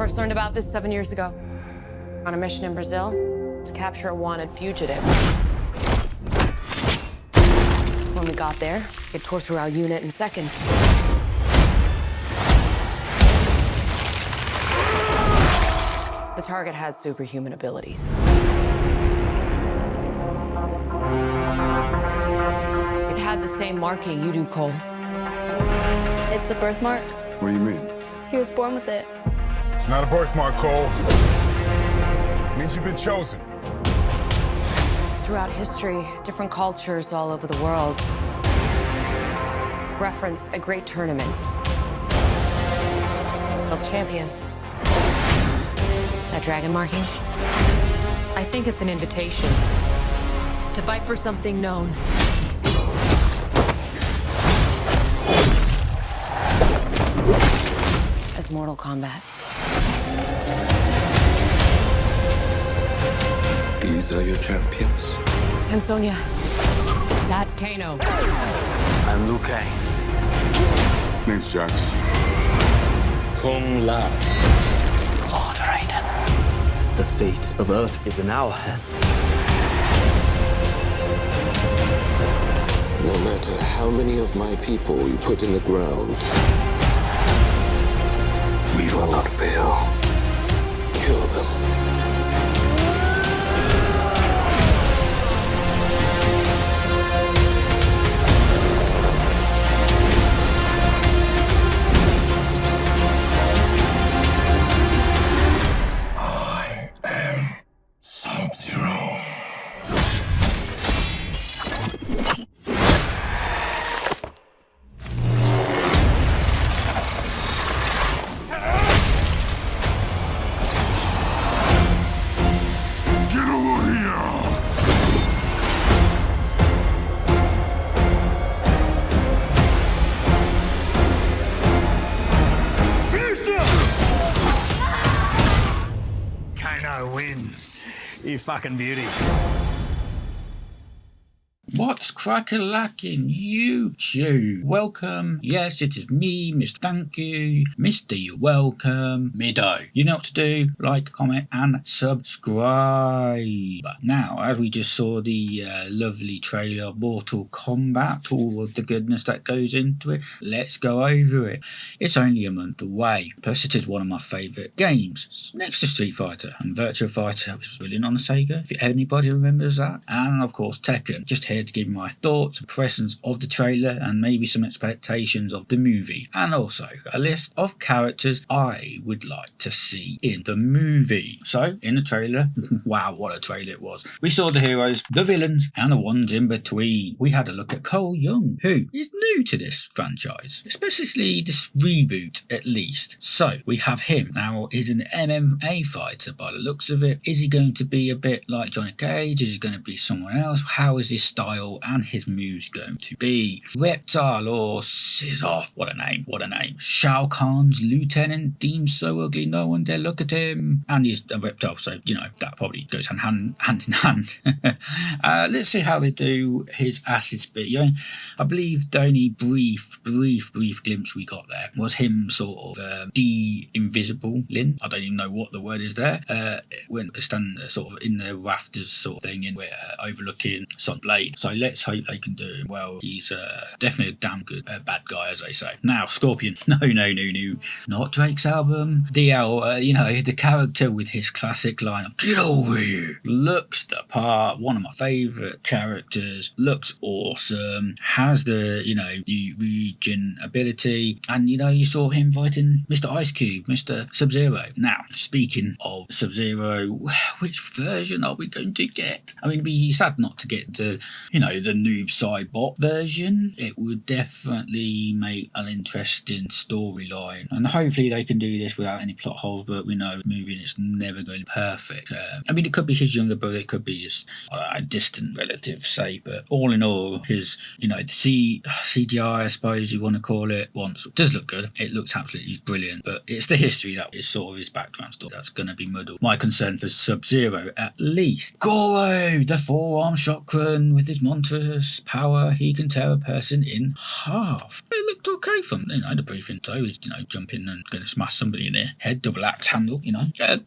First learned about this 7 years ago. On a mission in Brazil to capture a wanted fugitive. When we got there, it tore through our unit in seconds. The target had superhuman abilities. It had the same marking you do, Cole. It's a birthmark. What do you mean? He was born with it. It's not a birthmark, Cole. It means you've been chosen. Throughout history, different cultures all over the world reference a great tournament of champions. That dragon marking? I think it's an invitation to fight for something known. As Mortal Kombat. These are your champions. I'm Sonya. That's Kano. I'm Liu Kang. Name's Jax. Kung Lao. Lord Raiden. The fate of Earth is in our hands. No matter how many of my people you put in the ground, we will not fail. Kill them. I am Sub-Zero. Get over here! Kano wins. You fucking beauty. What's crack-a-lacking, YouTube? Welcome. Yes, it is me, Mr. Thank You, Mr. You're Welcome, Middo. You know what to do. Like, comment, and subscribe. Now, as we just saw the lovely trailer of Mortal Kombat, all of the goodness that goes into it, let's go over it. It's only a month away. Plus, it is one of my favourite games. Next to Street Fighter and Virtua Fighter was brilliant on the Sega, if anybody remembers that. And, of course, Tekken. Just here to give my thoughts, impressions of the trailer, and maybe some expectations of the movie, and also a list of characters I would like to see in the movie. So in the trailer, wow, what a trailer it was. We saw the heroes, the villains, and the ones in between. We had a look at Cole Young, who is new to this franchise, especially this reboot at least. So we have him now. He's an MMA fighter by the looks of it. Is he going to be a bit like Johnny Cage? Is he going to be someone else? How is his style and his moves going to be? Reptile or Scissor, what a name, what a name. Shao Kahn's lieutenant deemed so ugly no one dare look at him, and he's a reptile, so you know that probably goes hand in hand. Let's see how they do his acid spit. You know, I believe the only brief glimpse we got there was him sort of de-invisible Lin. I don't even know what the word is there. When stand sort of in the rafters sort of thing, and we're overlooking Sun Blade. So let's hope they can do him well. He's definitely a damn good bad guy, as they say. Now, Scorpion. No. Not Drake's album. DL, you know, the character with his classic line of, "Get over here." Looks the part. One of my favourite characters. Looks awesome. Has the, you know, the regen ability. And, you know, you saw him fighting Mr. Ice Cube, Mr. Sub-Zero. Now, speaking of Sub-Zero, which version are we going to get? I mean, it'd be sad not to get the, you know, the noob Cybot version. It would definitely make an interesting storyline, and hopefully they can do this without any plot holes, but we know moving it's never going to be perfect. I mean, it could be his younger brother, it could be just a distant relative, say, but all in all, his, you know, the CGI, I suppose you want to call it, does look good. It looks absolutely brilliant, but it's the history that is sort of his background story that's going to be muddled. My concern for Sub-Zero, at least. Goro, the forearm chakra with his monstrous power, he can tear a person in half. It looked looked okay from, the briefing. So he's, jumping and going to smash somebody in the head, double axe handle,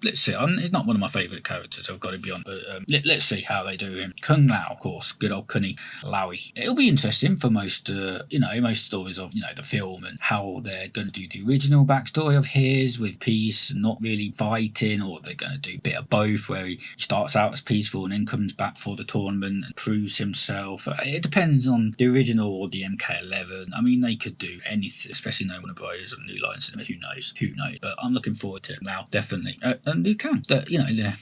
let's see. He's not one of my favourite characters, I've got to be honest, but let's see how they do him. Kung Lao, of course, good old Cunny Lowy. It'll be interesting for most, most stories of, the film and how they're going to do the original backstory of his with peace, not really fighting, or they're going to do a bit of both where he starts out as peaceful and then comes back for the tournament and proves himself. It depends on the original or the MK11. I mean, they could do anything, especially no one Bros and New Line Cinema. Who knows? But I'm looking forward to it now, definitely. And you can, the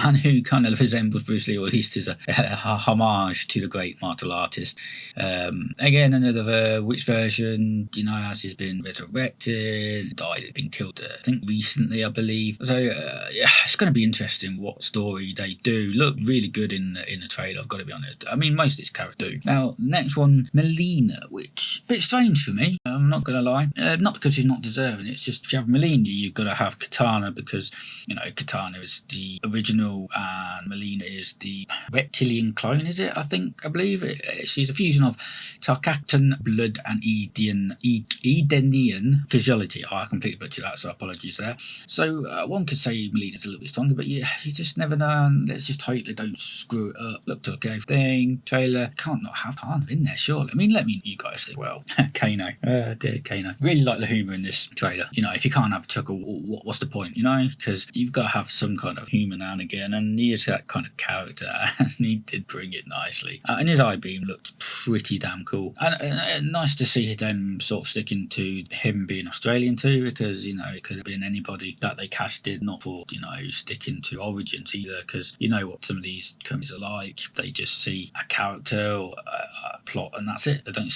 man who kind of resembles Bruce Lee, or at least is a homage to the great martial artist. Again, another which version, as he's been resurrected, died, had been killed, I think recently, I believe. So it's going to be interesting what story they do. Look really good in the trailer, I've got to be honest. I mean, most of its characters do. Now, next one, Melina, which a bit strange for me. I'm not going to lie. Not because she's not deserving. It's just if you have Melina, you've got to have Katana because Katana is the original and Melina is the reptilian clone. Is it? I believe she's a fusion of Tarkatan blood and Edenian physiology. I completely butchered that, so apologies there. So one could say Melina's a little bit stronger, but you just never know. Let's just hope they don't screw it up. Looked okay thing. Trailer can't not have Katana in there, surely. I mean, let me you guys think. Well, Kano, dear Kano. Really like the humour in this trailer. If you can't have a chuckle, what's the point? Because you've got to have some kind of humour now and again, and he is that kind of character, and he did bring it nicely. And his eye beam looked pretty damn cool, and nice to see them sort of sticking to him being Australian too, because it could have been anybody that they casted, not for sticking to origins either, because what some of these companies are like. They just see a character or a plot and that's it. They don't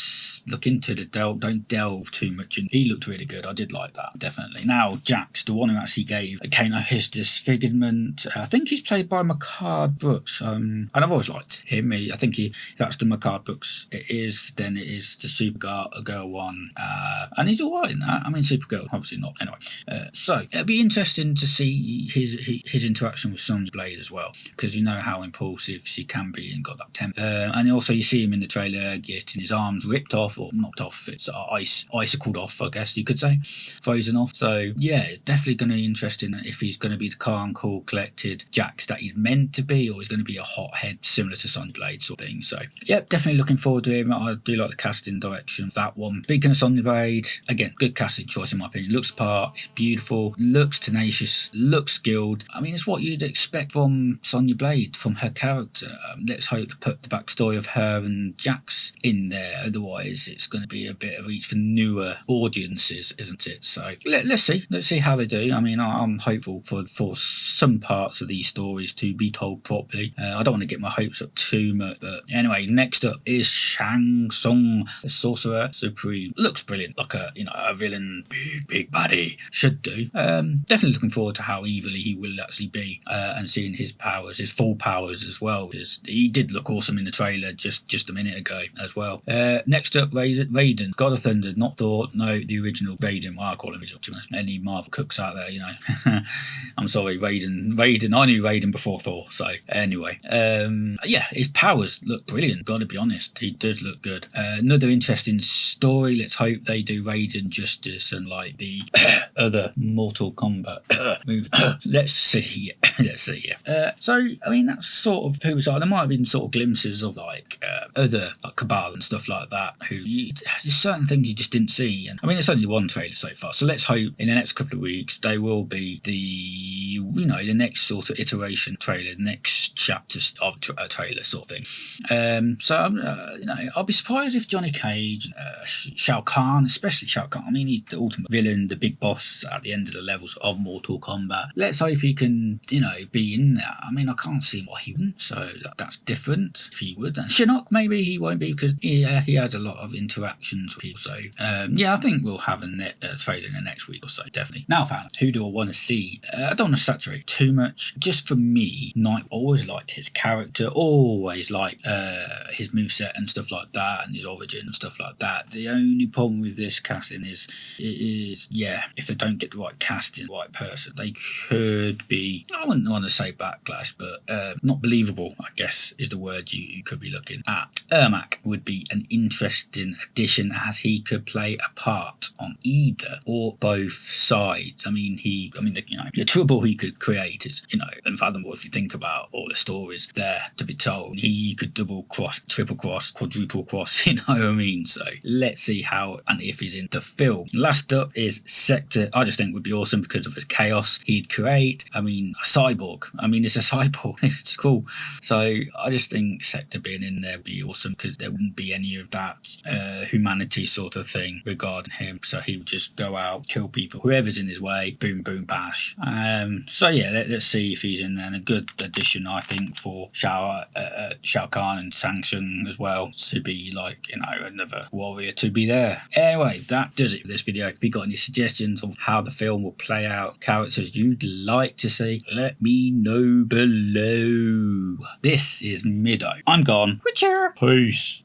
look into the don't delve too much, and he looked really good. I did like that, definitely. Now Jax, the one who actually gave Kano his disfigurement, I think he's played by Makar Brooks, and I've always liked him. I think if that's the Makar Brooks then it is the Supergirl one, and he's alright in that. I mean, Supergirl obviously not, anyway. So it'll be interesting to see his interaction with Sonya Blade as well, because you know how impulsive she can be and got that temper. And also you see him in the trailer getting his arms ripped off or knocked off. It's icicled off, I guess you could say, frozen off. So yeah, definitely going to be interesting if he's going to be the calm, cool, collected Jax that he's meant to be, or he's going to be a hothead similar to Sonya Blade sort of thing. So yeah, definitely looking forward to him. I do like the casting direction of that one. Speaking of Sonya Blade, again, good casting choice in my opinion. Looks the part, it's beautiful, looks tenacious, looks skilled. I mean, it's what you'd expect from Sonya Blade, from her character. Let's hope to put the backstory of her and Jax in there. Otherwise, it's going to be a bit of reach for newer audiences, isn't it? So let's see how they do. I mean, I'm hopeful for some parts of these stories to be told properly. I don't want to get my hopes up too much, but anyway, next up is Shang Tsung, the Sorcerer Supreme. Looks brilliant, like a villain, big baddie should do. Definitely looking forward to how evilly he will actually be, and seeing his powers, his full powers as well. Because he did look awesome in the trailer just a minute ago as well. Next up, Raiden, God of Thunder, not Thor, no, the original Raiden. Well, I call him original, to be honest. Any Marvel cooks out there, I'm sorry, Raiden. I knew Raiden before Thor. So anyway, yeah, his powers look brilliant. Got to be honest, he does look good. Another interesting story. Let's hope they do Raiden justice and like the other Mortal Kombat movies. Let's see. So I mean, that's sort of who was like. There might have been sort of glimpses of like other like Cabal and stuff like that. There's certain things you just didn't see. And I mean, it's only one trailer so far. So let's hope in the next couple of weeks they will be the next sort of iteration trailer, next chapter of a trailer sort of thing. So I'll be surprised if Johnny Cage, Shao Kahn, especially Shao Kahn. I mean, he's the ultimate villain, the big boss at the end of the levels of Mortal Kombat. Let's hope he can, be in there. I mean, I can't see why he wouldn't. So that's different if he would. And Shinnok, maybe he won't be because he has a lot of interactions with people. So yeah, I think we'll have a trailer in the next week or so, definitely. Now, fans, who do I want to see? I don't want to saturate too much. Just for me, Knight always liked his character, always liked his moveset and stuff like that, and his origin and stuff like that. The only problem with this casting is if they don't get the right casting, the right person, they could be, I wouldn't want to say backlash, but not believable, I guess, is the word you could be looking at. Ermac would be an interesting addition as he could play a part on either or both sides. The trouble he could create is, unfathomable if you think about all the stories there to be told. He could double cross, triple cross, quadruple cross, you know what I mean? So let's see how and if he's in the film. Last up is Sector. I just think would be awesome because of the chaos he'd create. A cyborg. It's a cyborg. It's cool. So I just think Sector being in there would be awesome because there wouldn't be any of that humanity sort of thing regarding him. So he would just go out, kill people, whoever's in his way, boom, boom, bash. So yeah, let's see if he's in there. And a good addition, I think, for Shao Kahn and Sanction as well, to be another warrior to be there. Anyway, that does it for this video. If you got any suggestions of how the film will play out, characters you'd like to see, let me know below. This is Middo. I'm gone. Switchurr. Peace.